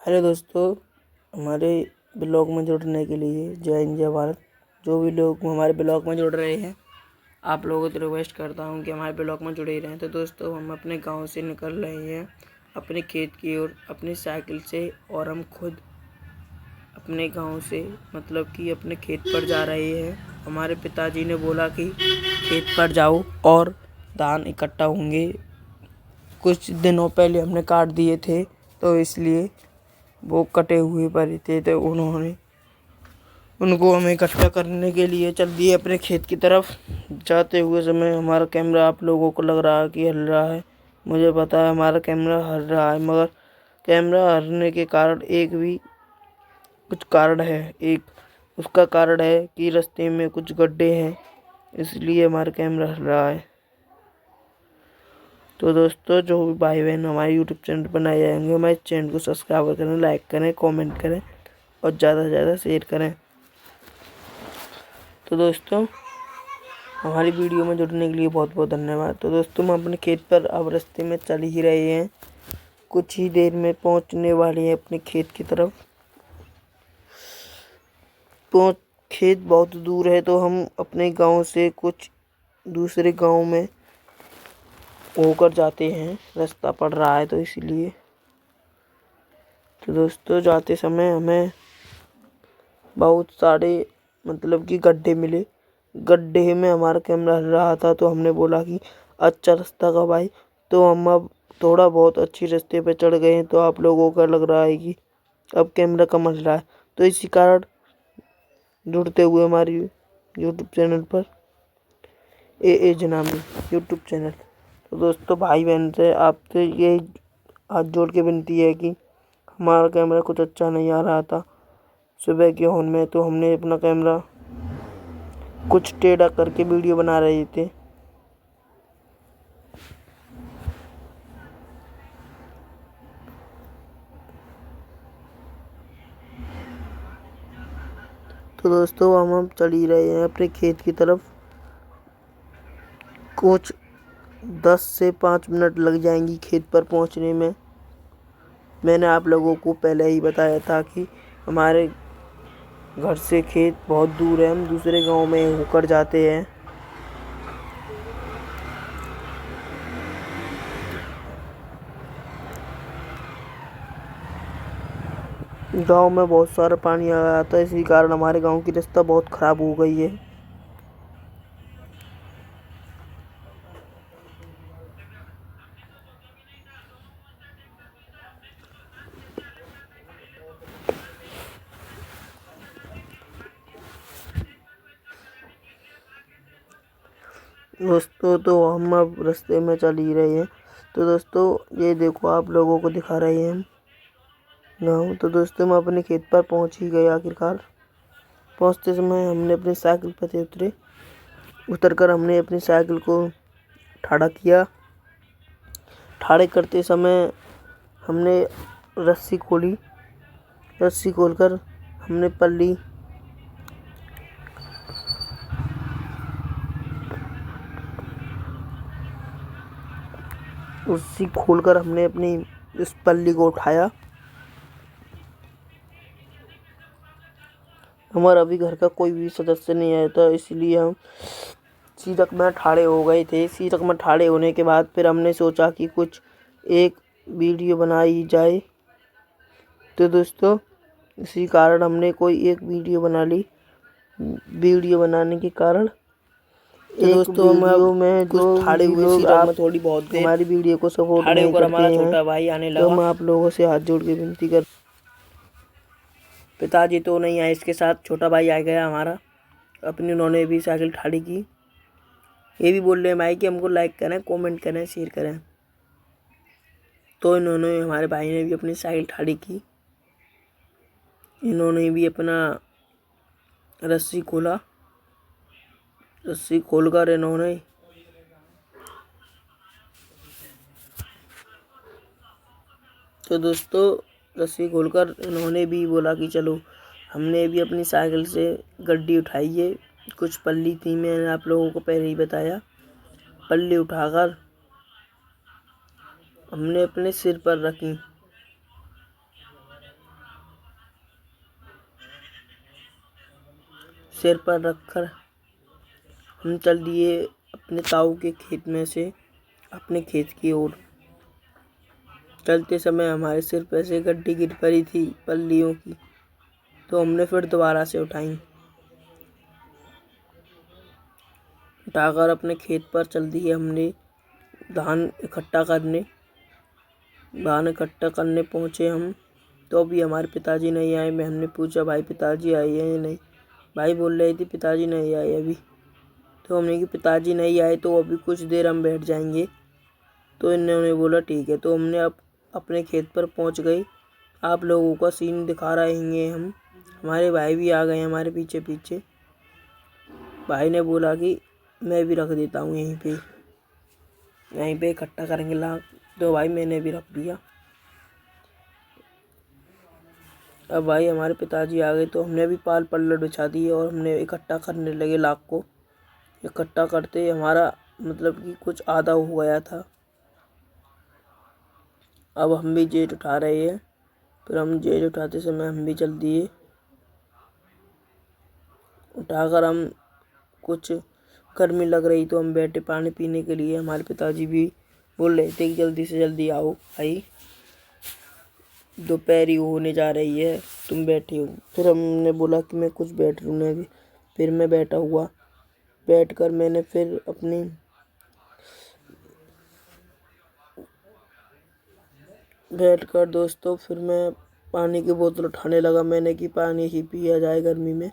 Hello दोस्तों, हमारे blog में जुड़ने के लिए जय हिंद जय भारत। जो भी लोग हमारे ब्लॉग में जुड़ रहे हैं, आप लोगों से रिक्वेस्ट करता हूं कि हमारे ब्लॉग में जुड़े ही रहें। तो दोस्तों, हम अपने गांव से निकल रहे हैं अपने खेत की ओर अपनी साइकिल से, और हम खुद अपने गांव से मतलब कि अपने खेत पर जा रहे हैं। हमारे पिताजी ने बोला कि खेत पर जाओ और धान इकट्ठा होंगे। कुछ दिनों पहले हमने काट दिए थे, तो इसलिए वो कटे हुए पड़े थे, तो उनको हमें इकट्ठा करने के लिए चल दिए अपने खेत की तरफ। जाते हुए समय हमारा कैमरा आप लोगों को लग रहा है कि हिल रहा है। मुझे पता है हमारा कैमरा हिल रहा है, मगर कैमरा हिलने के कारण कुछ कारण है। उसका कारण है कि रास्ते में कुछ गड्ढे हैं, इसलिए हमारा कैमरा हिल रहा है। तो दोस्तों, जो भी भाई बहन हमारे यूट्यूब चैनल पर नए आएंगे, हमारे चैनल को सब्सक्राइब करें, लाइक करें, कमेंट करें और ज़्यादा से ज़्यादा शेयर करें। तो दोस्तों, हमारी वीडियो में जुड़ने के लिए बहुत बहुत धन्यवाद। तो दोस्तों, हम अपने खेत पर अब रास्ते में चल ही रहे हैं, कुछ ही देर में पहुंचने वाले हैं अपने खेत की तरफ। खेत बहुत दूर है, तो हम अपने गांव से कुछ दूसरे गांव में होकर जाते हैं। रास्ता पड़ रहा है, तो इसलिए। तो दोस्तों, जाते समय हमें बहुत सारे मतलब कि गड्ढे मिले। गड्ढे में हमारा कैमरा हिल रहा था, तो हमने बोला कि अच्छा रास्ता का भाई, तो हम अब थोड़ा बहुत अच्छी रास्ते पे चढ़ गए हैं। तो आप लोगों का लग रहा है कि अब कैमरा कम हिल रहा है, तो इसी कारण जुड़ते हुए हमारी यूट्यूब चैनल पर ए जनामी यूट्यूब चैनल। तो दोस्तों, भाई बहन से आपसे ये हाथ जोड़ के विनती है कि हमारा कैमरा कुछ अच्छा नहीं आ रहा था सुबह के होन में, तो हमने अपना कैमरा कुछ टेढ़ा करके वीडियो बना रहे थे। तो दोस्तों, हम चल ही रहे हैं अपने खेत की तरफ। कुछ 10 से 5 मिनट लग जाएंगी खेत पर पहुंचने में। मैंने आप लोगों को पहले ही बताया था कि हमारे घर से खेत बहुत दूर है, हम दूसरे गांव में होकर जाते हैं। गांव में बहुत सारा पानी आ गया था, इसी कारण हमारे गांव की रास्ता बहुत ख़राब हो गई है। दोस्तों, तो हम अब रास्ते में चल ही रहे हैं। तो दोस्तों, ये देखो, आप लोगों को दिखा रहे हैं हम गाँव। तो दोस्तों, हम अपने खेत पर पहुंच ही गए आखिरकार। पहुंचते समय हमने अपनी साइकिल पर से उतरकर हमने अपनी साइकिल को ठाड़ा किया। ठाड़े करते समय हमने रस्सी खोली। रस्सी खोलकर हमने पल्ली रस्सी खोलकर हमने अपनी इस पल्ली को उठाया। हमारा अभी घर का कोई भी सदस्य नहीं आया था, इसलिए हम सीरक में ठाड़े हो गए थे। सीरक में ठाड़े होने के बाद फिर हमने सोचा कि कुछ एक वीडियो बनाई जाए। तो दोस्तों, इसी कारण हमने कोई एक वीडियो बना ली। वीडियो बनाने के कारण एक दोस्तों, वीडियो में कुछ जो ठाड़े हुए लोग सीरक आप में थोड़ी बहुत देर हमारी वीडियो को सपोर्ट ठाड़े नहीं होकर करते हमारा हैं, छोटा भाई आने तो लगा। हम आप लोगों से हाथ जोड़ के विनती कर। पिताजी तो नहीं आए, इसके साथ छोटा भाई आ गया हमारा। अपनी उन्होंने भी साइकिल ठाड़ी की। ये भी बोल रहे हैं भाई कि हमको लाइक करें, कमेंट करें, शेयर करें। तो इन्होंने हमारे भाई ने भी अपनी साइकिल ठाड़ी की। इन्होंने भी अपना रस्सी खोला। रस्सी खोलकर इन्होंने तो दोस्तों, रस्सी खोलकर इन्होंने भी बोला कि चलो। हमने भी अपनी साइकिल से गड्डी उठाई है। कुछ पल्ली थी, मैंने आप लोगों को पहले ही बताया। पल्ली उठाकर हमने अपने सिर पर रखी। सिर पर रखकर हम चल दिए अपने ताऊ के खेत में से अपने खेत की ओर। चलते समय हमारे सिर पर से गड्डी गिर पड़ी थी पल्लियों की, तो हमने फिर दोबारा से उठाई। उठाकर अपने खेत पर चल दिए हमने धान इकट्ठा करने। धान इकट्ठा करने पहुँचे हम, तो अभी हमारे पिताजी नहीं आए। हमने पूछा, भाई पिताजी आए हैं या नहीं? भाई बोल रहे थे पिताजी नहीं आए अभी। तो हमने कि पिताजी नहीं आए तो अभी कुछ देर हम बैठ जाएंगे। तो इन्होंने बोला ठीक है। तो हमने अब अपने खेत पर पहुंच गए। आप लोगों का सीन दिखा रहेंगे हम। हमारे भाई भी आ गए हमारे पीछे पीछे। भाई ने बोला कि मैं भी रख देता हूँ यहीं पे इकट्ठा करेंगे लाख। तो भाई मैंने भी रख दिया। अब भाई हमारे पिताजी आ गए तो हमने भी पाल पल्लट बिछा दिए और हमने इकट्ठा करने लगे लाख को। इकट्ठा करते हमारा मतलब कि कुछ आधा हो गया था। अब हम भी जेट उठा रहे हैं। फिर हम जेट उठाते समय हम भी चल दिए। उठाकर हम कुछ गर्मी लग रही तो हम बैठे पानी पीने के लिए। हमारे पिताजी भी बोल रहे थे कि जल्दी से जल्दी आओ भाई, दोपहर ही होने जा रही है, तुम बैठे हो। फिर हमने बोला कि मैं कुछ बैठ लूँ अभी। फिर मैं बैठा हुआ। बैठकर मैंने फिर अपनी बैठकर दोस्तों फिर मैं पानी की बोतल उठाने लगा। मैंने कि पानी ही पिया जाए गर्मी में।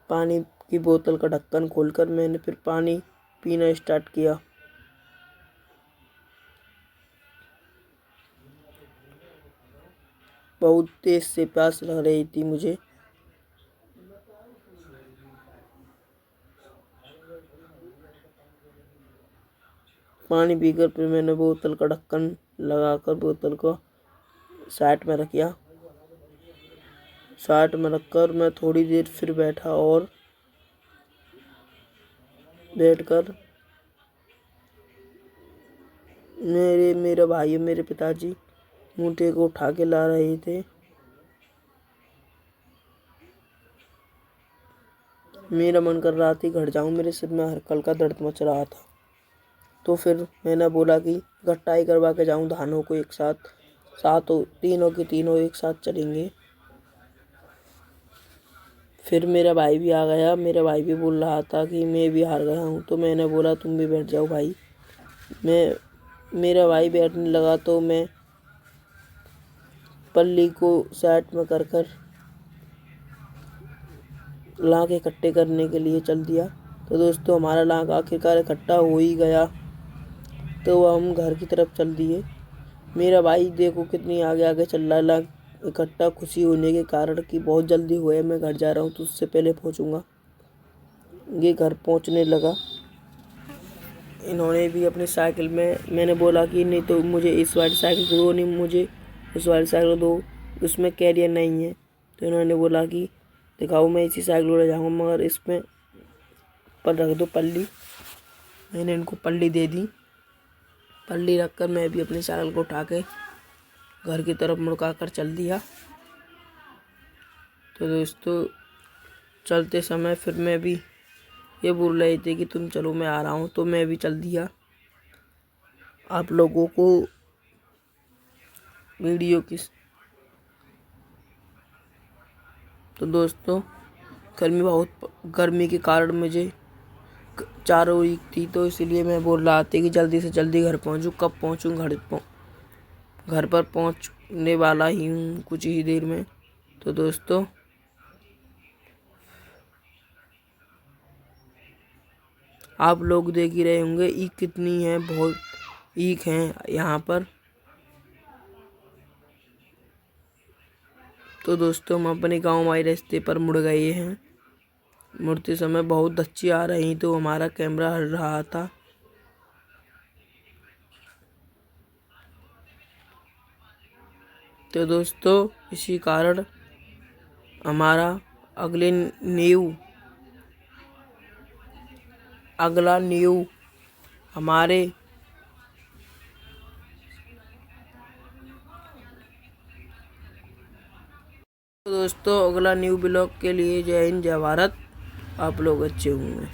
पानी की बोतल का ढक्कन खोलकर मैंने फिर पानी पीना स्टार्ट किया। बहुत तेज से प्यास लग रही थी मुझे। पानी पीकर फिर मैंने बोतल का ढक्कन लगाकर बोतल को साइड में रखा। साइड में रखकर मैं थोड़ी देर फिर बैठा और बैठकर मेरे भाई मेरे पिताजी मूठे को उठा के ला रहे थे। मेरा मन कर रहा था घर जाऊं, मेरे सिर में हल्का हल्का दर्द मच रहा था। तो फिर मैंने बोला कि गट्टाई करवा के जाऊं धानों को एक साथ, तीनों के तीनों एक साथ चलेंगे। फिर मेरा भाई भी आ गया। मेरा भाई भी बोल रहा था कि मैं भी हार गया हूँ। तो मैंने बोला तुम भी बैठ जाओ भाई। मेरा भाई बैठने लगा तो मैं पल्ली को साइड में कर लाख इकट्ठे करने के लिए चल दिया। तो दोस्तों हमारा लाख आखिरकार इकट्ठा हो ही गया। तो हम घर की तरफ चल दिए। मेरा भाई देखो कितनी आगे आगे चल रहा है लाख इकट्ठा, खुशी होने के कारण कि बहुत जल्दी हुआ है, मैं घर जा रहा हूँ तो उससे पहले पहुँचूँगा। ये घर पहुँचने लगा। इन्होंने भी अपनी साइकिल में, मैंने बोला कि नहीं तो मुझे इस वाली साइकिल दो, नहीं मुझे उस वाली साइकिल दो, उसमें कैरियर नहीं है। तो इन्होंने बोला कि दिखाओ मैं इसी साइकिल ले जाऊँगा, मगर इसमें पर रख दो पल्ली। मैंने इनको पल्ली दे दी। पल्ली रखकर मैं भी अपनी साइकिल को उठा के घर की तरफ मुड़का कर चल दिया। तो दोस्तों चलते समय फिर मैं भी ये बोल रहे थे कि तुम चलो मैं आ रहा हूँ, तो मैं भी चल दिया। आप लोगों को वीडियो किस तो दोस्तों गर्मी के कारण मुझे चारों वीक थी, तो इसलिए मैं बोल रहा था कि जल्दी से जल्दी घर पहुँचूँ। कब पहुँचूँ? घर पर पहुँचने वाला ही हूँ कुछ ही देर में। तो दोस्तों आप लोग देख ही रहे होंगे ईख कितनी है, बहुत ईख हैं यहाँ पर। तो दोस्तों हम अपने गांव वाले रास्ते पर मुड़ गए हैं। मुड़ते समय बहुत अच्छी आ रही तो हमारा कैमरा हल रहा था। तो दोस्तों इसी कारण हमारा अगला न्यू हमारे तो दोस्तों अगला न्यू ब्लॉग के लिए जय हिंद जय भारत। आप लोग अच्छे होंगे।